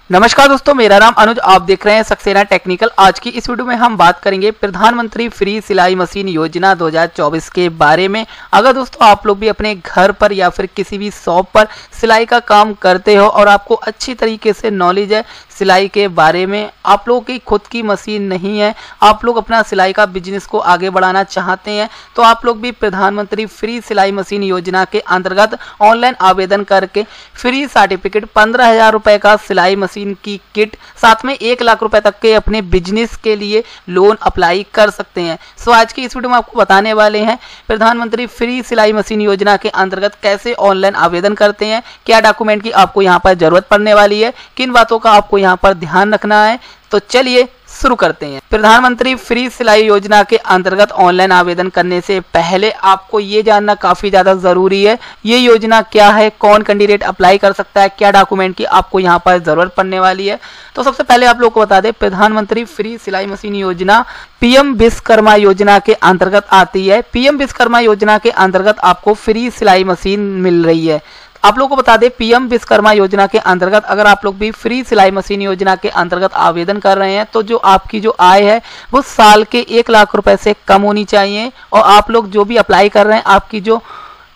नमस्कार दोस्तों, मेरा नाम अनुज, आप देख रहे हैं सक्सेना टेक्निकल। आज की इस वीडियो में हम बात करेंगे प्रधानमंत्री फ्री सिलाई मशीन योजना 2024 के बारे में। अगर दोस्तों आप लोग भी अपने घर पर या फिर किसी भी शॉप पर सिलाई का काम करते हो और आपको अच्छी तरीके से नॉलेज है सिलाई के बारे में, आप लोगों की खुद की मशीन नहीं है, आप लोग अपना सिलाई का बिजनेस को आगे बढ़ाना चाहते हैं, तो आप लोग भी प्रधानमंत्री फ्री सिलाई मशीन योजना के अंतर्गत ऑनलाइन आवेदन करके फ्री सर्टिफिकेट 15,000 रुपये का सिलाई मशीन की किट साथ में 1 लाख रुपए तक के अपने बिजनेस के लिए लोन अप्लाई कर सकते हैं। सो आज की इस वीडियो में आपको बताने वाले हैं प्रधानमंत्री फ्री सिलाई मशीन योजना के अंतर्गत कैसे ऑनलाइन आवेदन करते हैं, क्या डॉक्यूमेंट की आपको यहाँ पर जरूरत पड़ने वाली है, किन बातों का आपको यहाँ पर ध्यान रखना है। तो चलिए शुरू करते हैं। प्रधानमंत्री फ्री सिलाई योजना के अंतर्गत ऑनलाइन आवेदन करने से पहले आपको ये जानना काफी ज्यादा जरूरी है ये योजना क्या है, कौन कैंडिडेट अप्लाई कर सकता है, क्या डॉक्यूमेंट की आपको यहाँ पर जरूरत पड़ने वाली है। तो सबसे पहले आप लोग को बता दें, प्रधानमंत्री फ्री सिलाई मशीन योजना पीएम विश्वकर्मा योजना के अंतर्गत आती है। पीएम विश्वकर्मा योजना के अंतर्गत आपको फ्री सिलाई मशीन मिल रही है। आप लोगों को बता दें, पीएम विश्वकर्मा योजना के अंतर्गत अगर आप लोग भी फ्री सिलाई मशीन योजना के अंतर्गत आवेदन कर रहे हैं तो जो आपकी जो आय है वो साल के 1 लाख रुपए से कम होनी चाहिए। और आप लोग जो भी अप्लाई कर रहे हैं, आपकी जो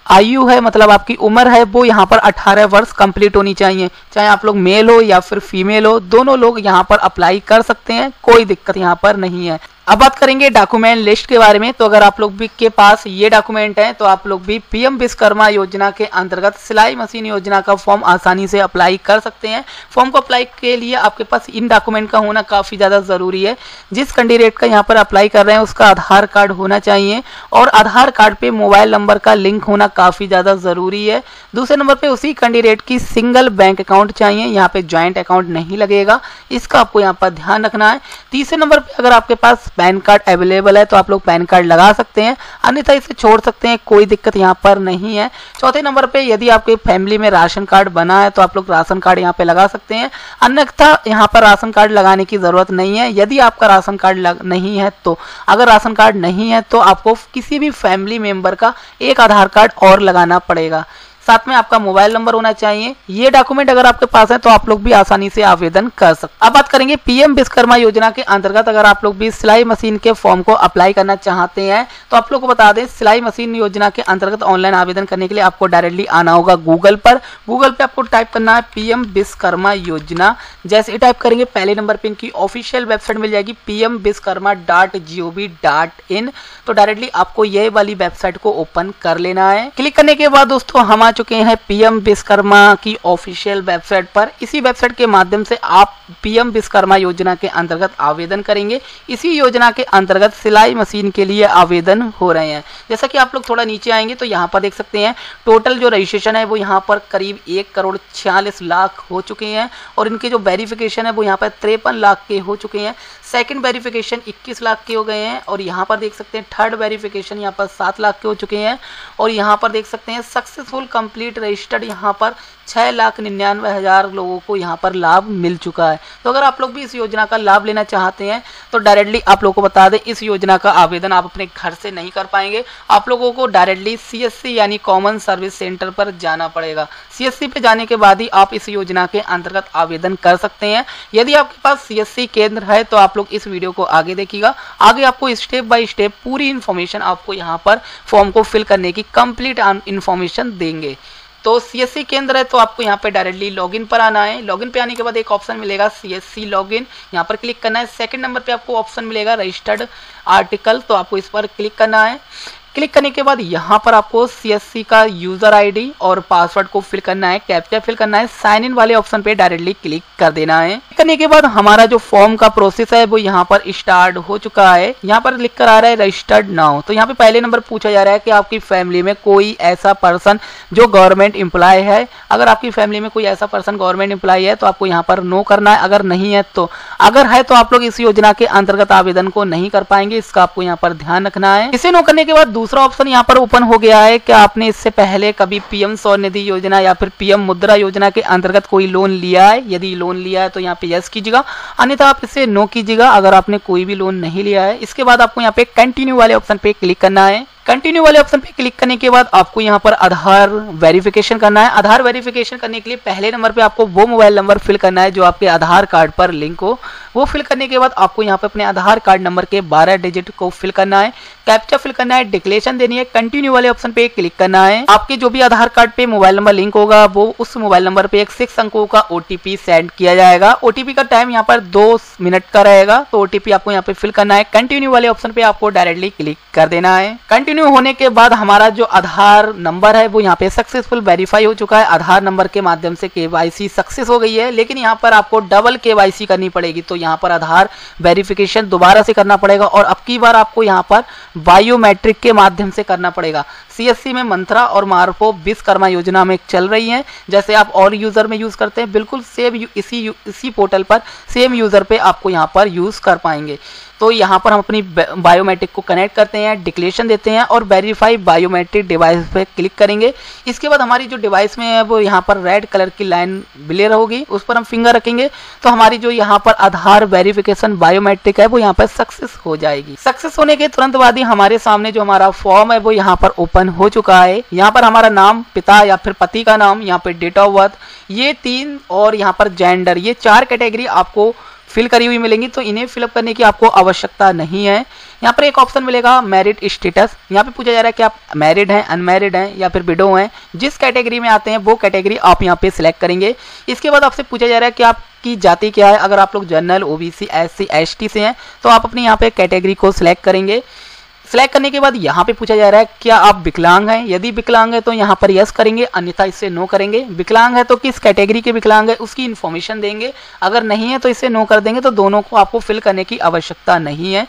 आयु है, मतलब आपकी उम्र है, वो यहाँ पर 18 वर्ष कंप्लीट होनी चाहिए। चाहे आप लोग मेल हो या फिर फीमेल हो, दोनों लोग यहाँ पर अप्लाई कर सकते हैं, कोई दिक्कत यहाँ पर नहीं है। अब बात करेंगे डॉक्यूमेंट लिस्ट के बारे में। तो अगर आप लोग भी के पास ये डॉक्यूमेंट है तो आप लोग भी पीएम विश्वकर्मा योजना के अंतर्गत सिलाई मशीन योजना का फॉर्म आसानी से अप्लाई कर सकते हैं। फॉर्म को अप्लाई के लिए आपके पास इन डॉक्यूमेंट का होना काफ़ी ज़्यादा ज़रूरी है। जिस कैंडिडेट का यहाँ पर अप्लाई कर रहे हैं उसका आधार कार्ड होना चाहिए और आधार कार्ड पे मोबाइल नंबर का लिंक होना काफ़ी ज़्यादा ज़रूरी है। दूसरे नंबर पर उसी कैंडिडेट की सिंगल बैंक अकाउंट चाहिए, यहाँ पे ज्वाइंट अकाउंट नहीं लगेगा, इसका आपको यहाँ पर ध्यान रखना है। तीसरे नंबर पर अगर आपके पास पैन कार्ड अवेलेबल है तो आप लोग पैन कार्ड लगा सकते हैं, अन्यथा इसे छोड़ सकते हैं, कोई दिक्कत यहाँ पर नहीं है। चौथे नंबर पे यदि आपके फैमिली में राशन कार्ड बना है तो आप लोग राशन कार्ड यहाँ पे लगा सकते हैं, अन्यथा यहाँ पर राशन कार्ड लगाने की जरूरत नहीं है। यदि आपका राशन कार्ड नहीं है तो अगर राशन कार्ड नहीं है तो आपको किसी भी फैमिली मेंबर का एक आधार कार्ड और लगाना पड़ेगा, साथ में आपका मोबाइल नंबर होना चाहिए। ये डॉक्यूमेंट अगर आपके पास है तो आप लोग भी आसानी से आवेदन कर सकते हैं। अब बात करेंगे पीएम विश्वकर्मा योजना के अंतर्गत अगर आप लोग भी सिलाई मशीन के फॉर्म को अप्लाई करना चाहते हैं तो आप लोग को बता दें, सिलाई मशीन योजना के अंतर्गत ऑनलाइन आवेदन करने के लिए आपको डायरेक्टली आना होगा गूगल पर। गूगल पे आपको टाइप करना है पीएम विश्वकर्मा योजना। जैसे ही टाइप करेंगे पहले नंबर पे इनकी ऑफिशियल वेबसाइट मिल जाएगी pmvishkarma.gov.in। तो डायरेक्टली आपको ये वाली वेबसाइट को ओपन कर लेना है। क्लिक करने के बाद दोस्तों हम आ चुके हैं पीएम विश्वकर्मा की ऑफिशियल वेबसाइट पर। इसी वेबसाइट के माध्यम से आप पीएम विश्वकर्मा योजना के अंतर्गत आवेदन करेंगे। इसी योजना के अंतर्गत सिलाई मशीन के लिए आवेदन हो रहे हैं। जैसा कि आप लोग थोड़ा नीचे आएंगे तो यहाँ पर देख सकते हैं टोटल जो रजिस्ट्रेशन है वो यहाँ पर करीब 1,46,00,000 हो चुके हैं और इनके जो वेरिफिकेशन है वो यहाँ पर 53 लाख के हो चुके हैं। सेकंड वेरिफिकेशन 21 लाख के हो गए हैं और यहाँ पर देख सकते हैं थर्ड वेरिफिकेशन यहाँ पर 7 लाख के हो चुके हैं और यहाँ पर देख सकते हैं सक्सेसफुल कंप्लीट रजिस्टर्ड यहाँ पर 6,99,000 लोगों को यहाँ पर लाभ मिल चुका है। तो अगर आप लोग भी इस योजना का लाभ लेना चाहते हैं तो डायरेक्टली आप लोगों को बता दें, इस योजना का आवेदन आप अपने घर से नहीं कर पाएंगे, आप लोगों को डायरेक्टली सीएससी यानी कॉमन सर्विस सेंटर पर जाना पड़ेगा। सीएससी पे जाने के बाद ही आप इस योजना के अंतर्गत आवेदन कर सकते हैं। यदि आपके पास सीएससी केंद्र है तो आप लोग इस वीडियो को आगे देखिएगा, आगे आपको स्टेप बाय स्टेप पूरी इन्फॉर्मेशन आपको यहाँ पर फॉर्म को फिल करने की कंप्लीट इन्फॉर्मेशन देंगे। तो सीएससी केंद्र है तो आपको यहाँ पे डायरेक्टली लॉगिन पर आना है। लॉगिन पे आने के बाद एक ऑप्शन मिलेगा सीएससी लॉगिन, यहाँ पर क्लिक करना है। सेकंड नंबर पे आपको ऑप्शन मिलेगा रजिस्टर्ड आर्टिकल, तो आपको इस पर क्लिक करना है। क्लिक करने के बाद यहाँ पर आपको सीएससी का यूजर आईडी और पासवर्ड को फिल करना है, कैप्चा फिल करना है। साइन इन वाले ऑप्शन पे डायरेक्टली क्लिक कर देना है। क्लिक करने के बाद हमारा जो फॉर्म का प्रोसेस है वो यहाँ पर स्टार्ट हो चुका है। यहाँ पर लिख कर आ रहा है रजिस्टर्ड नाउ। तो यहाँ पे पहले नंबर पूछा जा रहा है कि आपकी फैमिली में कोई ऐसा पर्सन जो गवर्नमेंट एम्प्लॉय है। अगर आपकी फैमिली में कोई ऐसा पर्सन गवर्नमेंट एम्प्लॉय है तो आपको यहाँ पर नो करना है, अगर नहीं है तो। अगर है तो आप लोग इस योजना के अंतर्गत आवेदन को नहीं कर पाएंगे, इसका आपको यहाँ पर ध्यान रखना है। इसे नो करने के बाद दूसरा ऑप्शन यहाँ पर ओपन हो गया है कि आपने इससे पहले कभी पीएम स्वनिधि योजना या फिर पीएम मुद्रा योजना के अंतर्गत कोई लोन लिया है। यदि लोन लिया है तो यहाँ पे यस कीजिएगा, अन्यथा आप इसे नो कीजिएगा अगर आपने कोई भी लोन नहीं लिया है। इसके बाद आपको यहाँ पे कंटिन्यू वाले ऑप्शन पे क्लिक करना है। कंटिन्यू वाले ऑप्शन पे क्लिक करने के बाद आपको यहाँ पर आधार वेरिफिकेशन करना है। आधार वेरिफिकेशन करने के लिए पहले नंबर पे आपको वो मोबाइल नंबर फिल करना है जो आपके आधार कार्ड पर लिंक हो। वो फिल करने के बाद आपको यहाँ पे अपने आधार कार्ड नंबर के 12 डिजिट को फिल करना है, कैप्चा फिल करना है, डिक्लेरेशन देनी है, कंटिन्यू वाले ऑप्शन पे क्लिक करना है। आपके जो भी आधार कार्ड पे मोबाइल नंबर लिंक होगा वो उस मोबाइल नंबर पे एक 6 अंकों का OTP सेंड किया जाएगा। OTP का टाइम यहाँ पर 2 मिनट का रहेगा, तो OTP आपको यहाँ पे फिल करना है। कंटिन्यू वाले ऑप्शन पे आपको डायरेक्टली क्लिक कर देना है। कंटिन्यू होने के बाद हमारा जो आधार नंबर है वो यहाँ पे सक्सेसफुल वेरीफाई हो चुका है। आधार नंबर के माध्यम से KYC सक्सेस हो गई है, लेकिन यहाँ पर आपको डबल KYC करनी पड़ेगी। तो यहाँ पर आधार वेरिफिकेशन दोबारा से करना पड़ेगा और अब की बार आपको यहाँ पर बायोमेट्रिक के माध्यम से करना पड़ेगा। CSC में मंत्रा और मार्को विश्वकर्मा योजना में चल रही हैं। जैसे आप और यूजर में यूज करते हैं, बिल्कुल सेम इसी पोर्टल पर सेम यूजर पे आपको यहाँ पर यूज कर पाएंगे। तो यहाँ पर हम अपनी बायोमेट्रिक को कनेक्ट करते हैं, डिक्लेरेशन देते हैं और वेरीफाई बायोमेट्रिक डिवाइस पे क्लिक करेंगे। इसके बाद हमारी जो डिवाइस में है वो यहाँ पर रेड कलर की लाइन ब्लेयर होगी, उस पर हम फिंगर रखेंगे तो हमारी जो यहाँ पर आधार वेरिफिकेशन बायोमेट्रिक है वो यहाँ पर सक्सेस हो जाएगी। सक्सेस होने के तुरंत बाद ही हमारे सामने जो हमारा फॉर्म है वो यहाँ पर ओपन हो चुका है। यहाँ पर हमारा नाम, पिता या फिर पति का नाम, यहाँ पे डेट ऑफ बर्थ, ये 3 और यहाँ पर जेंडर, ये 4 कैटेगरी आपको फिल करी हुई मिलेंगी। तो इन्हें फिलअप करने की आपको आवश्यकता नहीं है। यहाँ पर एक ऑप्शन मिलेगा मैरिड स्टेटस। यहाँ पे पूछा जा रहा है कि आप मैरिड हैं, अनमैरिड हैं या फिर विडो हैं। जिस कैटेगरी में आते हैं वो कैटेगरी आप यहाँ पे सिलेक्ट करेंगे। इसके बाद आपसे पूछा जा रहा है कि आपकी जाति क्या है। अगर आप लोग जनरल, OBC, SC, ST से हैं तो आप अपनी यहाँ पे कैटेगरी को सिलेक्ट करेंगे। सिलेक्ट करने के बाद यहाँ पे पूछा जा रहा है क्या आप विकलांग हैं। यदि विकलांग है तो यहाँ पर यस करेंगे, अन्यथा इससे नो करेंगे। विकलांग है तो किस कैटेगरी के विकलांग है उसकी इन्फॉर्मेशन देंगे, अगर नहीं है तो इसे नो कर देंगे। तो दोनों को आपको फिल करने की आवश्यकता नहीं है।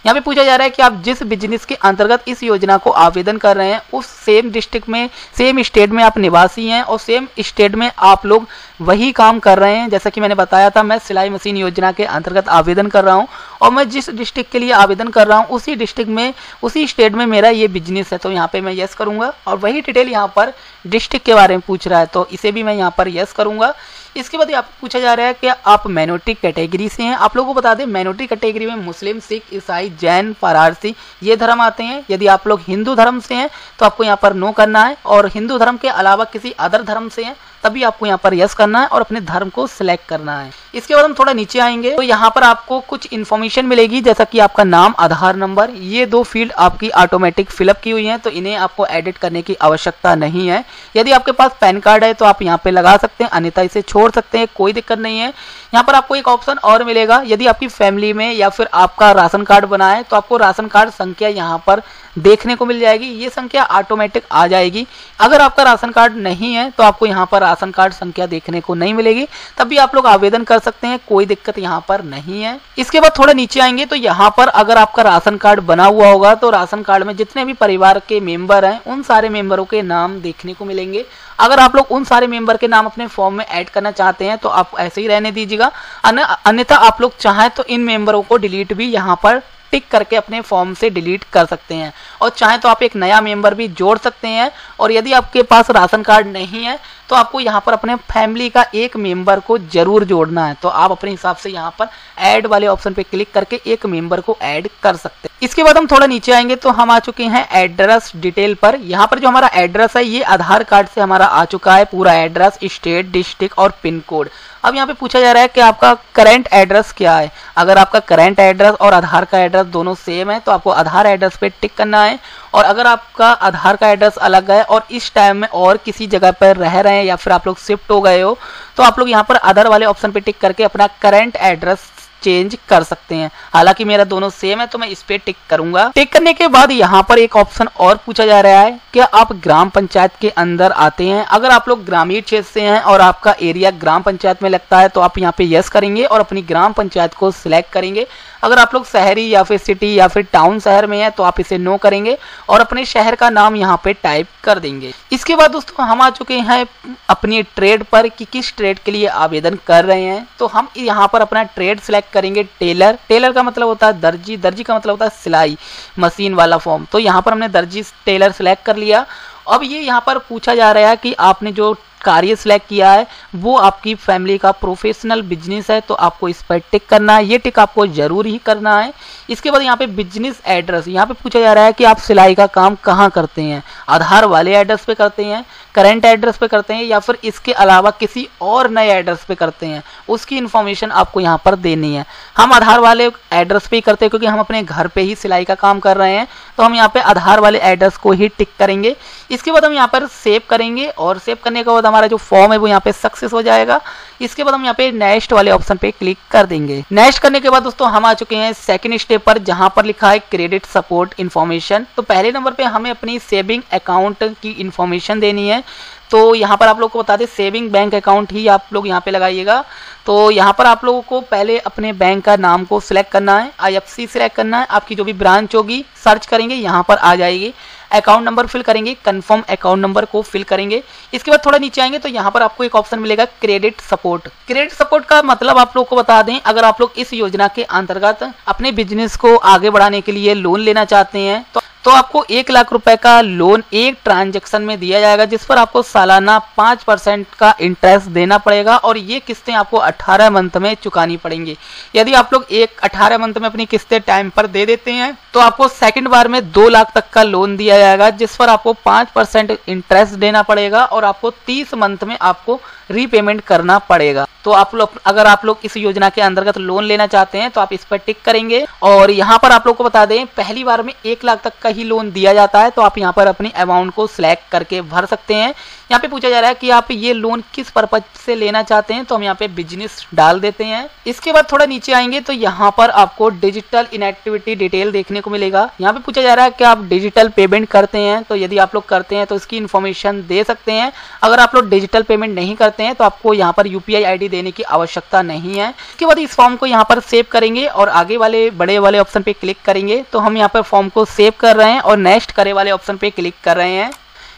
यहाँ पे पूछा जा रहा है कि आप जिस बिजनेस के अंतर्गत इस योजना को आवेदन कर रहे हैं उस सेम डिस्ट्रिक्ट में, सेम स्टेट में आप निवासी हैं और सेम स्टेट में आप लोग वही काम कर रहे हैं। जैसा कि मैंने बताया था, मैं सिलाई मशीन योजना के अंतर्गत आवेदन कर रहा हूं और मैं जिस डिस्ट्रिक्ट के लिए आवेदन कर रहा हूं उसी डिस्ट्रिक्ट में, उसी स्टेट में मेरा ये बिजनेस है। तो यहाँ पे मैं यस करूंगा और वही डिटेल यहाँ पर डिस्ट्रिक्ट के बारे में पूछ रहा है तो इसे भी मैं यहाँ पर यस करूंगा। इसके बाद आपको पूछा जा रहा है कि आप माइनॉरिटी कैटेगरी से हैं। आप लोगों को बता दें, माइनॉरिटी कैटेगरी में मुस्लिम, सिख, ईसाई, जैन, पारसी ये धर्म आते हैं। यदि आप लोग हिंदू धर्म से हैं तो आपको यहाँ पर नो करना है और हिंदू धर्म के अलावा किसी अदर धर्म से हैं तभी आपको यहाँ पर यस करना है और अपने धर्म को सिलेक्ट करना है। इसके बाद हम थोड़ा नीचे आएंगे तो यहाँ पर आपको कुछ इन्फॉर्मेशन मिलेगी, जैसा कि आपका नाम, आधार नंबर। ये 2 फील्ड आपकी ऑटोमेटिक फिलअप की हुई हैं तो इन्हें आपको एडिट करने की आवश्यकता नहीं है। यदि आपके पास पैन कार्ड है तो आप यहाँ पे लगा सकते हैं, अन्यथा इसे छोड़ सकते हैं, कोई दिक्कत नहीं है। यहाँ पर आपको एक ऑप्शन और मिलेगा, यदि आपकी फैमिली में या फिर आपका राशन कार्ड बना है तो आपको राशन कार्ड संख्या यहाँ पर देखने को मिल जाएगी। ये संख्या ऑटोमेटिक आ जाएगी। अगर आपका राशन कार्ड नहीं है तो आपको यहाँ पर राशन कार्ड संख्या देखने को नहीं मिलेगी, तब भी आप लोग आवेदन कर सकते हैं, कोई दिक्कत यहाँ पर नहीं है। इसके बाद थोड़ा नीचे आएंगे तो यहाँ पर अगर आपका राशन कार्ड बना हुआ होगा तो राशन कार्ड में जितने भी परिवार के मेंबर हैं उन सारे मेंबरों के नाम देखने को मिलेंगे। अगर आप लोग उन सारे मेंबर के नाम अपने फॉर्म में ऐड करना चाहते हैं तो आप ऐसे ही रहने दीजिएगा, अन्यथा आप लोग चाहें तो इन मेंबरों को डिलीट भी यहाँ पर टिक करके अपने फॉर्म से डिलीट कर सकते हैं और चाहे तो आप एक नया मेंबर भी जोड़ सकते हैं। और यदि आपके पास राशन कार्ड नहीं है तो आपको यहाँ पर अपने फैमिली का एक मेंबर को जरूर जोड़ना है। तो आप अपने हिसाब से यहाँ पर ऐड वाले ऑप्शन पे क्लिक करके एक मेंबर को ऐड कर सकते हैं। इसके बाद हम थोड़ा नीचे आएंगे तो हम आ चुके हैं एड्रेस डिटेल पर। यहाँ पर जो हमारा एड्रेस है ये आधार कार्ड से हमारा आ चुका है, पूरा एड्रेस, स्टेट, डिस्ट्रिक्ट और पिन कोड। अब यहाँ पे पूछा जा रहा है कि आपका करंट एड्रेस क्या है। अगर आपका करंट एड्रेस और आधार का एड्रेस दोनों सेम है तो आपको आधार एड्रेस पे टिक करना है। और अगर आपका आधार का एड्रेस अलग है और इस टाइम में और किसी जगह पर रह रहे हैं या फिर आप लोग शिफ्ट हो गए हो तो आप लोग यहाँ पर अदर वाले ऑप्शन पे टिक करके अपना करंट एड्रेस चेंज कर सकते हैं। हालांकि मेरा दोनों सेम है तो मैं इस पे टिक करूंगा। टिक करने के बाद यहाँ पर एक ऑप्शन और पूछा जा रहा है कि आप ग्राम पंचायत के अंदर आते हैं। अगर आप लोग ग्रामीण क्षेत्र से हैं और आपका एरिया ग्राम पंचायत में लगता है तो आप यहाँ पे यस करेंगे और अपनी ग्राम पंचायत को सिलेक्ट करेंगे। अगर आप लोग शहरी या फिर सिटी या फिर टाउन शहर में हैं तो आप इसे नो करेंगे और अपने शहर का नाम यहाँ पे टाइप कर देंगे। इसके बाद दोस्तों हम आ चुके हैं अपनी ट्रेड पर कि किस ट्रेड के लिए आवेदन कर रहे हैं। तो हम यहाँ पर अपना ट्रेड सिलेक्ट करेंगे टेलर। टेलर का मतलब होता है दर्जी, दर्जी का मतलब होता है सिलाई मशीन वाला फॉर्म। तो यहाँ पर हमने दर्जी टेलर सिलेक्ट कर लिया। अब ये यहाँ पर पूछा जा रहा है कि आपने जो कार्य सिलेक्ट किया है वो आपकी फैमिली का प्रोफेशनल बिजनेस है, तो आपको इस पर टिक करना है, ये टिक आपको जरूर ही करना है। इसके बाद यहाँ पे बिजनेस एड्रेस, यहाँ पे पूछा जा रहा है कि आप सिलाई का काम कहाँ करते हैं, आधार वाले एड्रेस पे करते हैं, करंट एड्रेस पे करते हैं, या फिर इसके अलावा किसी और नए एड्रेस पे करते हैं, उसकी इन्फॉर्मेशन आपको यहाँ पर देनी है। हम आधार वाले एड्रेस पे ही करते हैं क्योंकि हम अपने घर पे ही सिलाई का काम कर रहे हैं, तो हम यहाँ पे आधार वाले एड्रेस को ही टिक करेंगे। इसके बाद हम यहाँ पर सेव करेंगे और सेव करने के बाद हमारा जो फॉर्म है वो यहाँ पे सक्सेस हो जाएगा। इसके बाद हम यहाँ पे नेक्स्ट वाले ऑप्शन पे क्लिक कर देंगे। नेक्स्ट करने के बाद दोस्तों हम आ चुके हैं सेकंड स्टेप पर, जहां पर लिखा है क्रेडिट सपोर्ट इन्फॉर्मेशन। तो पहले नंबर पे हमें अपनी सेविंग अकाउंट की इन्फॉर्मेशन देनी है। तो यहाँ पर आप लोग को बता दें सेविंग बैंक अकाउंट ही आप लोग यहाँ पे लगाइएगा। तो यहाँ पर आप लोगों को पहले अपने बैंक का नाम को सिलेक्ट करना है, IFC सिलेक्ट करना है, आपकी जो भी ब्रांच होगी सर्च करेंगे यहाँ पर आ जाएगी। अकाउंट नंबर फिल करेंगे, कंफर्म अकाउंट नंबर को फिल करेंगे। इसके बाद थोड़ा नीचे आएंगे तो यहाँ पर आपको एक ऑप्शन मिलेगा क्रेडिट सपोर्ट। क्रेडिट सपोर्ट का मतलब आप लोग को बता दें, अगर आप लोग इस योजना के अंतर्गत अपने बिजनेस को आगे बढ़ाने के लिए लोन लेना चाहते हैं तो आपको 1 लाख रुपए का लोन एक ट्रांजैक्शन में दिया जाएगा, जिस पर आपको सालाना 5% का इंटरेस्ट देना पड़ेगा और ये किस्तें आपको 18 मंथ में चुकानी पड़ेंगी। यदि आप लोग 18 मंथ में अपनी किस्तें टाइम पर दे देते हैं तो आपको सेकंड बार में 2 लाख तक का लोन दिया जाएगा, जिस पर आपको 5% इंटरेस्ट देना पड़ेगा और आपको 30 मंथ में आपको रीपेमेंट करना पड़ेगा। तो आप लोग अगर आप लोग इस योजना के अंतर्गत लोन लेना चाहते हैं तो आप इस पर टिक करेंगे। और यहाँ पर आप लोग को बता दें पहली बार में 1 लाख तक का ही लोन दिया जाता है, तो आप यहाँ पर अपनी अमाउंट को सिलेक्ट करके भर सकते हैं। यहाँ पे पूछा जा रहा है कि आप ये लोन किस पर्पज से लेना चाहते हैं, तो हम यहाँ पे बिजनेस डाल देते हैं। इसके बाद थोड़ा नीचे आएंगे तो यहाँ पर आपको डिजिटल इनएक्टिविटी डिटेल देखने को मिलेगा। यहाँ पे पूछा जा रहा है कि आप डिजिटल पेमेंट करते हैं, तो यदि आप लोग करते हैं तो इसकी इन्फॉर्मेशन दे सकते हैं। अगर आप लोग डिजिटल पेमेंट नहीं करते हैं तो आपको यहाँ पर UPI ID देने की आवश्यकता नहीं है। इसके बाद इस फॉर्म को यहाँ पर सेव करेंगे और आगे वाले बड़े वाले ऑप्शन पे क्लिक करेंगे। तो हम यहाँ पर फॉर्म को सेव कर रहे हैं और नेक्स्ट करे वाले ऑप्शन पे क्लिक कर रहे हैं।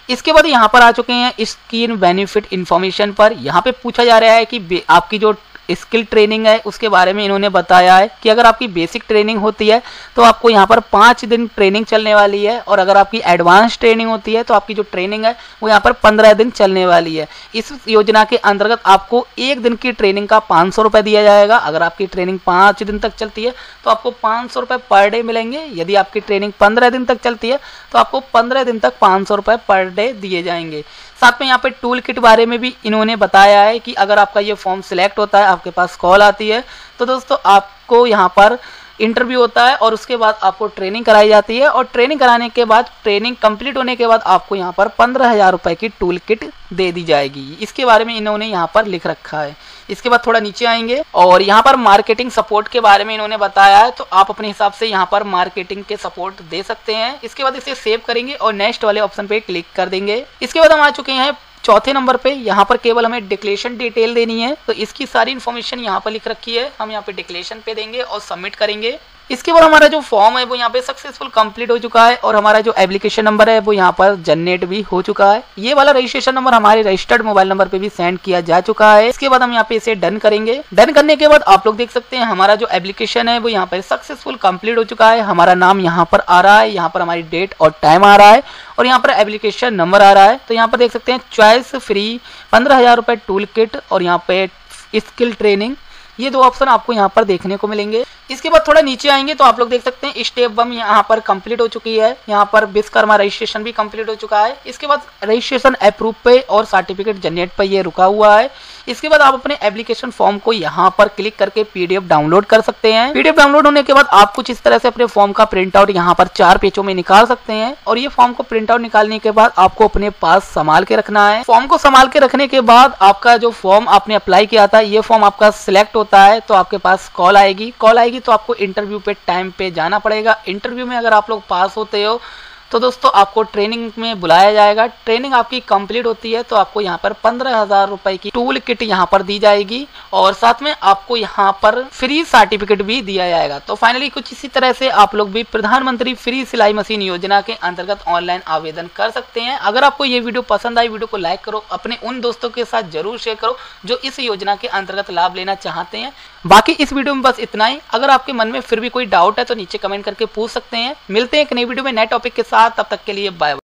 इसके बाद यहाँ पर आ चुके हैं स्कीम बेनिफिट इन्फॉर्मेशन पर। यहाँ पे पूछा जा रहा है कि आपकी जो स्किल ट्रेनिंग है उसके बारे में इन्होंने बताया है कि अगर आपकी बेसिक ट्रेनिंग होती है तो आपको यहाँ पर 5 दिन ट्रेनिंग चलने वाली है, और अगर आपकी एडवांस ट्रेनिंग होती है तो आपकी जो ट्रेनिंग है वो यहाँ पर 15 दिन चलने वाली है। इस योजना के अंतर्गत आपको 1 दिन की ट्रेनिंग का 500 रुपये दिया जाएगा। अगर आपकी ट्रेनिंग 5 दिन तक चलती है तो आपको 500 रुपये पर डे मिलेंगे। यदि आपकी ट्रेनिंग 15 दिन तक चलती है तो आपको 15 दिन तक 500 रुपये पर डे दिए जाएंगे। साथ में यहाँ पे टूल किट बारे में भी इन्होंने बताया है कि अगर आपका ये फॉर्म सिलेक्ट होता है, आपके पास कॉल आती है, तो दोस्तों आपको यहाँ पर इंटरव्यू होता है और उसके बाद आपको ट्रेनिंग कराई जाती है, और ट्रेनिंग कराने के बाद ट्रेनिंग कंप्लीट होने के बाद आपको यहाँ पर 15,000 रुपये की टूल किट दे दी जाएगी। इसके बारे में इन्होंने यहाँ पर लिख रखा है। इसके बाद थोड़ा नीचे आएंगे और यहाँ पर मार्केटिंग सपोर्ट के बारे में इन्होंने बताया है, तो आप अपने हिसाब से यहाँ पर मार्केटिंग के सपोर्ट दे सकते हैं। इसके बाद इसे सेव करेंगे और नेक्स्ट वाले ऑप्शन पे क्लिक कर देंगे। इसके बाद हम आ चुके हैं चौथे नंबर पे। यहाँ पर केवल हमें डिक्लेरेशन डिटेल देनी है, तो इसकी सारी इन्फॉर्मेशन यहाँ पर लिख रखी है। हम यहाँ पे डिक्लेरेशन पे देंगे और सबमिट करेंगे। इसके बाद हमारा जो फॉर्म है वो यहाँ पे सक्सेसफुल कंप्लीट हो चुका है और हमारा जो एप्लीकेशन नंबर है वो यहाँ पर जनरेट भी हो चुका है। ये वाला रजिस्ट्रेशन नंबर हमारे रजिस्टर्ड मोबाइल नंबर पे भी सेंड किया जा चुका है। इसके बाद हम यहाँ पे इसे डन करेंगे। डन करने के बाद आप लोग देख सकते हैं हमारा जो एप्लीकेशन है वो यहाँ पे सक्सेसफुल कंप्लीट हो चुका है। हमारा नाम यहाँ पर आ रहा है, यहाँ पर हमारी डेट और टाइम आ रहा है और यहाँ पर एप्लीकेशन नंबर आ रहा है। तो यहाँ पर देख सकते हैं चॉइस फ्री 15,000 रुपये टूल किट और यहाँ पे स्किल ट्रेनिंग, ये 2 ऑप्शन आपको यहाँ पर देखने को मिलेंगे। इसके बाद थोड़ा नीचे आएंगे तो आप लोग देख सकते हैं स्टेप 1 यहाँ पर कंप्लीट हो चुकी है। यहाँ पर विश्वकर्मा रजिस्ट्रेशन भी कंप्लीट हो चुका है। इसके बाद रजिस्ट्रेशन अप्रूव पे और सर्टिफिकेट जनरेट पे ये रुका हुआ है। इसके बाद आप अपने एप्लीकेशन फॉर्म को यहाँ पर क्लिक करके PDF डाउनलोड कर सकते हैं। PDF डाउनलोड होने के बाद आप कुछ इस तरह से अपने फॉर्म का प्रिंट आउट यहाँ पर 4 पेजों में निकाल सकते हैं और ये फॉर्म को प्रिंट आउट निकालने के बाद आपको अपने पास संभाल के रखना है। फॉर्म को संभाल के रखने के बाद आपका जो फॉर्म आपने अप्लाई किया था ये फॉर्म आपका सिलेक्ट होता है तो आपके पास कॉल आएगी तो आपको इंटरव्यू पे टाइम पे जाना पड़ेगा। इंटरव्यू में अगर आप लोग पास होते हो तो दोस्तों आपको ट्रेनिंग में बुलाया जाएगा। ट्रेनिंग आपकी कंप्लीट होती है तो आपको यहाँ पर 15,000 रुपए की टूल किट यहाँ पर दी जाएगी और साथ में आपको यहाँ पर फ्री सर्टिफिकेट भी दिया जाएगा। तो फाइनली कुछ इसी तरह से आप लोग भी प्रधानमंत्री फ्री सिलाई मशीन योजना के अंतर्गत ऑनलाइन आवेदन कर सकते हैं। अगर आपको ये वीडियो पसंद आई, वीडियो को लाइक करो, अपने उन दोस्तों के साथ जरूर शेयर करो जो इस योजना के अंतर्गत लाभ लेना चाहते हैं। बाकी इस वीडियो में बस इतना ही। अगर आपके मन में फिर भी कोई डाउट है तो नीचे कमेंट करके पूछ सकते हैं। मिलते हैं एक नई वीडियो में नए टॉपिक के साथ, तब तक के लिए बाय।